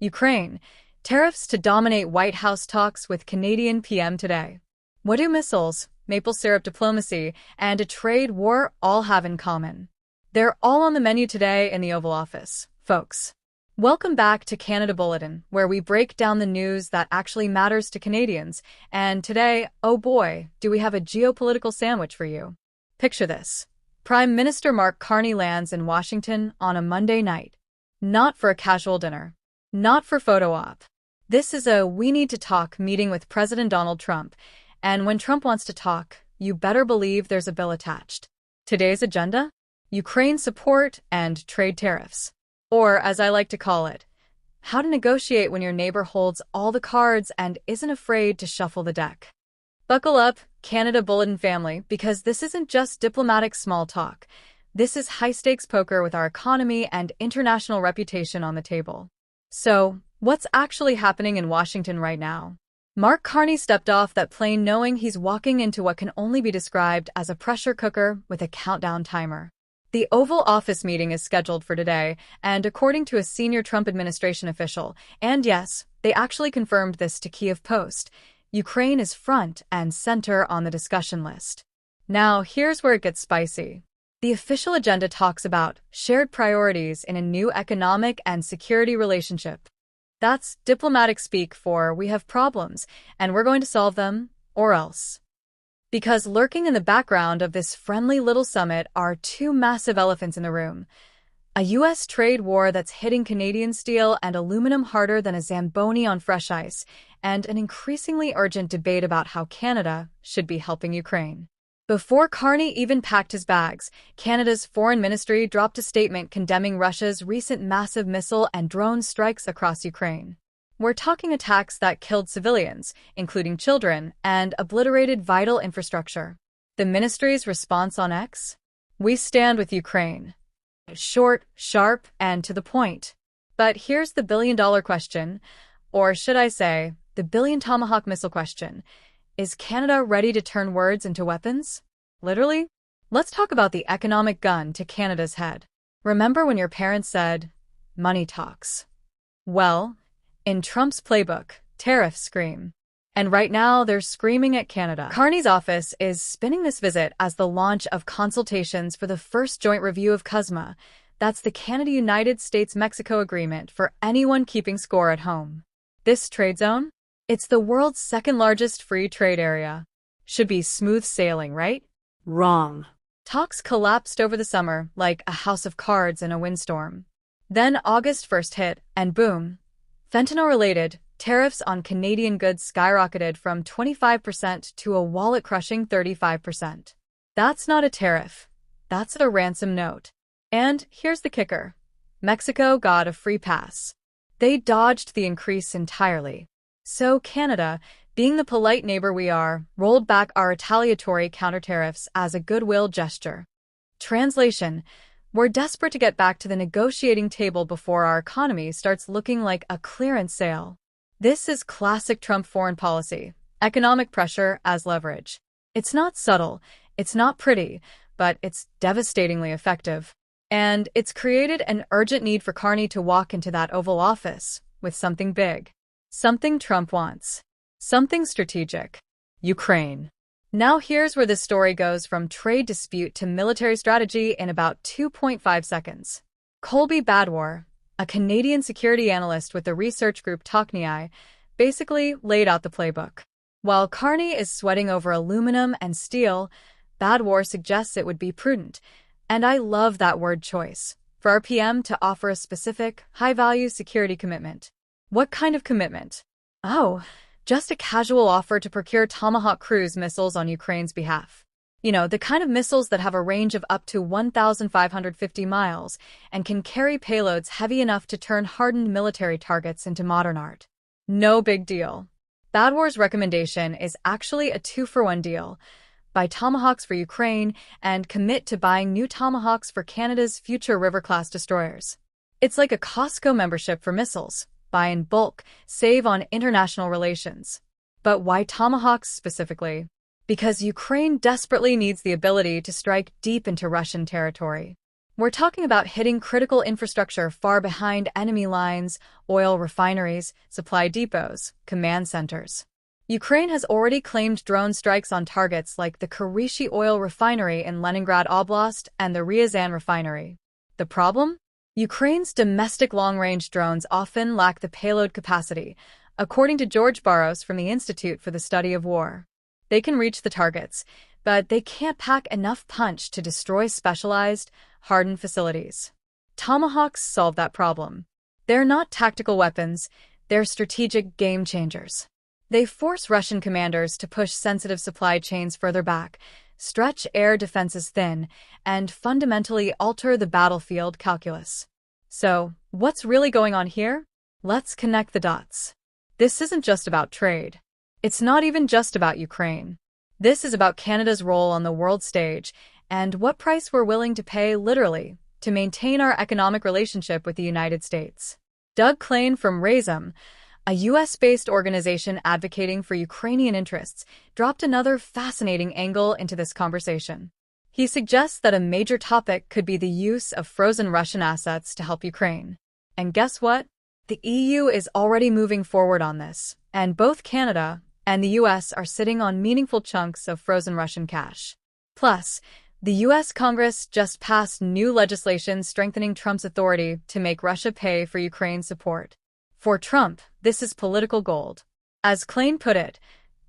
Ukraine. Tariffs to dominate White House talks with Canadian PM today. What do missiles, maple syrup diplomacy, and a trade war all have in common? They're all on the menu today in the Oval Office, folks. Welcome back to Canada Bulletin, where we break down the news that actually matters to Canadians. And today, oh boy, do we have a geopolitical sandwich for you. Picture this. Prime Minister Mark Carney lands in Washington on a Monday night. Not for a casual dinner. Not for photo op. This is a we need to talk meeting with President Donald Trump. And when Trump wants to talk, you better believe there's a bill attached. Today's agenda? Ukraine support and trade tariffs. Or, as I like to call it, how to negotiate when your neighbor holds all the cards and isn't afraid to shuffle the deck. Buckle up, Canada Bulletin family, because this isn't just diplomatic small talk. This is high-stakes poker with our economy and international reputation on the table. So, what's actually happening in Washington right now? Mark Carney stepped off that plane knowing he's walking into what can only be described as a pressure cooker with a countdown timer. The Oval Office meeting is scheduled for today, and according to a senior Trump administration official, and yes, they actually confirmed this to Kyiv Post, Ukraine is front and center on the discussion list. Now, here's where it gets spicy. The official agenda talks about shared priorities in a new economic and security relationship. That's diplomatic speak for we have problems, and we're going to solve them, or else. Because lurking in the background of this friendly little summit are two massive elephants in the room. A U.S. trade war that's hitting Canadian steel and aluminum harder than a Zamboni on fresh ice, and an increasingly urgent debate about how Canada should be helping Ukraine. Before Carney even packed his bags, Canada's foreign ministry dropped a statement condemning Russia's recent massive missile and drone strikes across Ukraine. We're talking attacks that killed civilians, including children, and obliterated vital infrastructure. The ministry's response on X? We stand with Ukraine. Short, sharp, and to the point. But here's the billion-dollar question, or should I say, the billion tomahawk missile question. Is Canada ready to turn words into weapons? Literally? Let's talk about the economic gun to Canada's head. Remember when your parents said, money talks? Well, in Trump's playbook, tariffs scream. And right now, they're screaming at Canada. Carney's office is spinning this visit as the launch of consultations for the first joint review of CUSMA. That's the Canada-United States-Mexico agreement for anyone keeping score at home. This trade zone? It's the world's second-largest free trade area. Should be smooth sailing, right? Wrong. Talks collapsed over the summer like a house of cards in a windstorm. Then August 1st hit, and boom. Fentanyl-related tariffs on Canadian goods skyrocketed from 25% to a wallet-crushing 35%. That's not a tariff. That's a ransom note. And here's the kicker. Mexico got a free pass. They dodged the increase entirely. So Canada, being the polite neighbor we are, rolled back our retaliatory counter-tariffs as a goodwill gesture. Translation: we're desperate to get back to the negotiating table before our economy starts looking like a clearance sale. This is classic Trump foreign policy, economic pressure as leverage. It's not subtle, it's not pretty, but it's devastatingly effective. And it's created an urgent need for Carney to walk into that Oval Office with something big. Something Trump wants. Something strategic. Ukraine. Now here's where this story goes from trade dispute to military strategy in about 2.5 seconds. Colby Badwar, a Canadian security analyst with the research group Tochnii, basically laid out the playbook. While Carney is sweating over aluminum and steel, Badwar suggests it would be prudent, and I love that word choice, for our PM to offer a specific, high-value security commitment. What kind of commitment? Oh, just a casual offer to procure Tomahawk cruise missiles on Ukraine's behalf. You know, the kind of missiles that have a range of up to 1,550 miles and can carry payloads heavy enough to turn hardened military targets into modern art. No big deal. Badwar's recommendation is actually a 2-for-1 deal. Buy Tomahawks for Ukraine and commit to buying new Tomahawks for Canada's future River-class destroyers. It's like a Costco membership for missiles. Buy in bulk, save on international relations. But why Tomahawks specifically? Because Ukraine desperately needs the ability to strike deep into Russian territory. We're talking about hitting critical infrastructure far behind enemy lines, oil refineries, supply depots, command centers. Ukraine has already claimed drone strikes on targets like the Kryvyi oil refinery in Leningrad Oblast and the Ryazan refinery. The problem? Ukraine's domestic long-range drones often lack the payload capacity, according to George Barros from the Institute for the Study of War. They can reach the targets, but they can't pack enough punch to destroy specialized, hardened facilities. Tomahawks solve that problem. They're not tactical weapons, they're strategic game changers. They force Russian commanders to push sensitive supply chains further back, stretch air defenses thin, and fundamentally alter the battlefield calculus. So, what's really going on here? Let's connect the dots. This isn't just about trade. It's not even just about Ukraine. This is about Canada's role on the world stage and what price we're willing to pay, literally, to maintain our economic relationship with the United States. Doug Klain from RAISM, a U.S.-based organization advocating for Ukrainian interests, dropped another fascinating angle into this conversation. He suggests that a major topic could be the use of frozen Russian assets to help Ukraine. And guess what? The EU is already moving forward on this, and both Canada and the U.S. are sitting on meaningful chunks of frozen Russian cash. Plus, the U.S. Congress just passed new legislation strengthening Trump's authority to make Russia pay for Ukraine's support. For Trump, this is political gold. As Klain put it,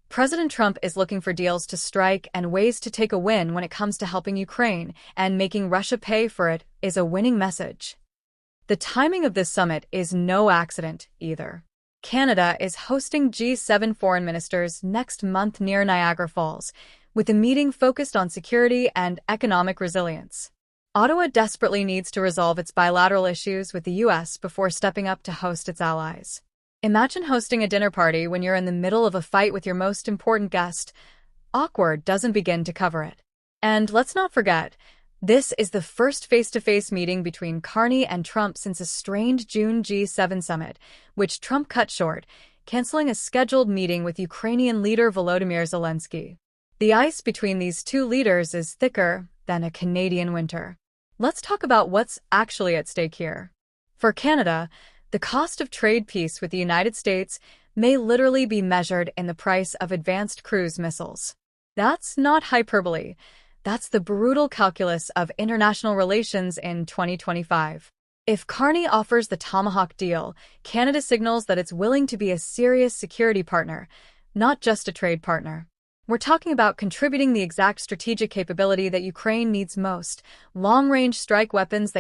President Trump is looking for deals to strike and ways to take a win when it comes to helping Ukraine, and making Russia pay for it is a winning message. The timing of this summit is no accident, either. Canada is hosting G7 foreign ministers next month near Niagara Falls, with a meeting focused on security and economic resilience. Ottawa desperately needs to resolve its bilateral issues with the U.S. before stepping up to host its allies. Imagine hosting a dinner party when you're in the middle of a fight with your most important guest. Awkward doesn't begin to cover it. And let's not forget, this is the first face-to-face meeting between Carney and Trump since a strained June G7 summit, which Trump cut short, canceling a scheduled meeting with Ukrainian leader Volodymyr Zelensky. The ice between these two leaders is thicker than a Canadian winter. Let's talk about what's actually at stake here. For Canada, the cost of trade peace with the United States may literally be measured in the price of advanced cruise missiles. That's not hyperbole. That's the brutal calculus of international relations in 2025. If Carney offers the Tomahawk deal, Canada signals that it's willing to be a serious security partner, not just a trade partner. We're talking about contributing the exact strategic capability that Ukraine needs most, long-range strike weapons that